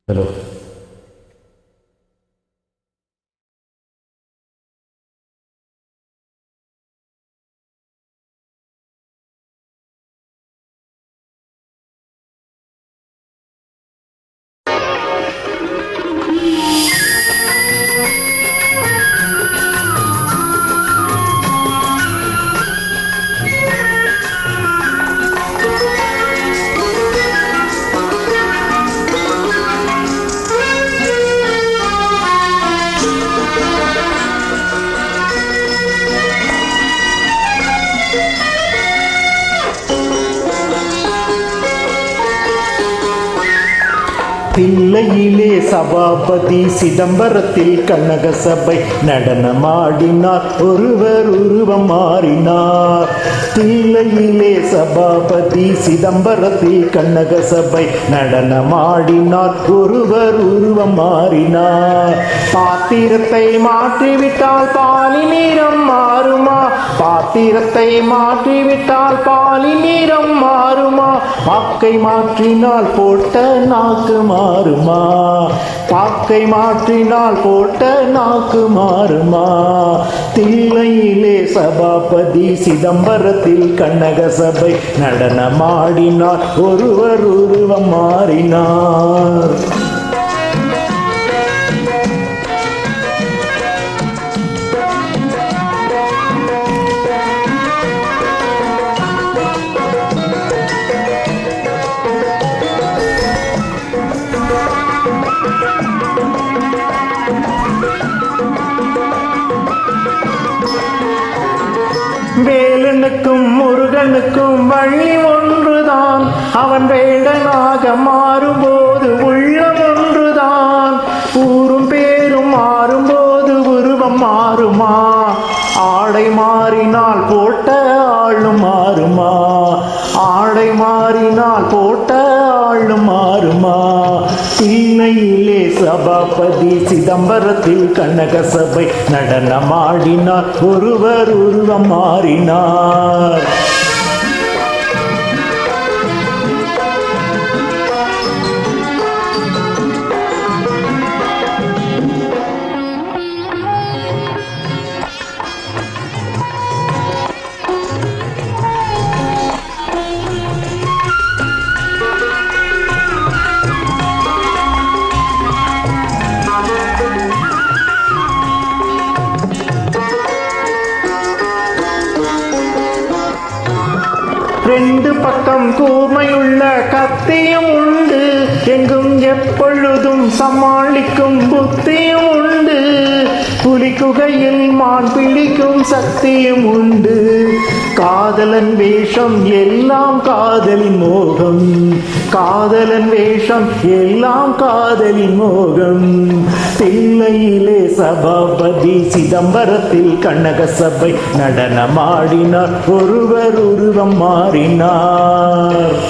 Hello. தில்லையிலே சபாபதி சிதம்பரத்தில் கனக சபை நடனமாடினார், ஒருவர் உருவம் மாறினார். தில்லையிலே சபாபதி சிதம்பரத்தில் கனக சபை நடனமாடினார், ஒருவர் உருவம் மாறினார். பாத்திரத்தை மாற்றிவிட்டால் பாலி நிறம் மாறுமா? பாத்திரத்தை மாற்றிவிட்டால் பாலி நிறம் மாறுமா? பாக்கை மாற்றினால் போட்ட நாக்கு மாறுமா? பாக்கை மாற்றினால் போட்ட நாக்கு மாறுமா? தில்லையிலே சபாபதி சிதம்பரத்தில் கனக சபை நடனமாடினார், ஒருவர் உருவம் மாறினார். வேலனுக்கும் முருகனுக்கும் வழி ஒன்றுதான், அவன் வேடனாக மாறும்போது உள்ளம் ஒன்றுதான். ஊரும் பேரும் மாறும்போது உருவம் மாறுமா? ஆடை மாறினால் போட்ட ஆளும் மாறுமா? ஆடை மாறினால் போட்ட ஆளும் மாறுமா? தில்லையிலே சபாபதி சிதம்பரத்தில் கனக சபை நடனமாடினார், ஒருவர் உருவம் மாறினார். ரெண்டு பக்கம் கூர்மையுள்ள கத்தியும் உண்டு, எங்கும் எப்பொழுதும் சமாளிக்கும் புத்தியும் உண்டு. புலிக்குகையில் மான் பிடிக்கும் சக்தியும் உண்டு. காதலன் வேஷம் எல்லாம் காதலின் மோகம், காதலன் வேஷம் எல்லாம் காதலின் மோகம். தில்லையிலே சபாபதி சிதம்பரத்தில் கனக சபை நடனமாடினார், ஒருவர் உருவம் மாறினார்.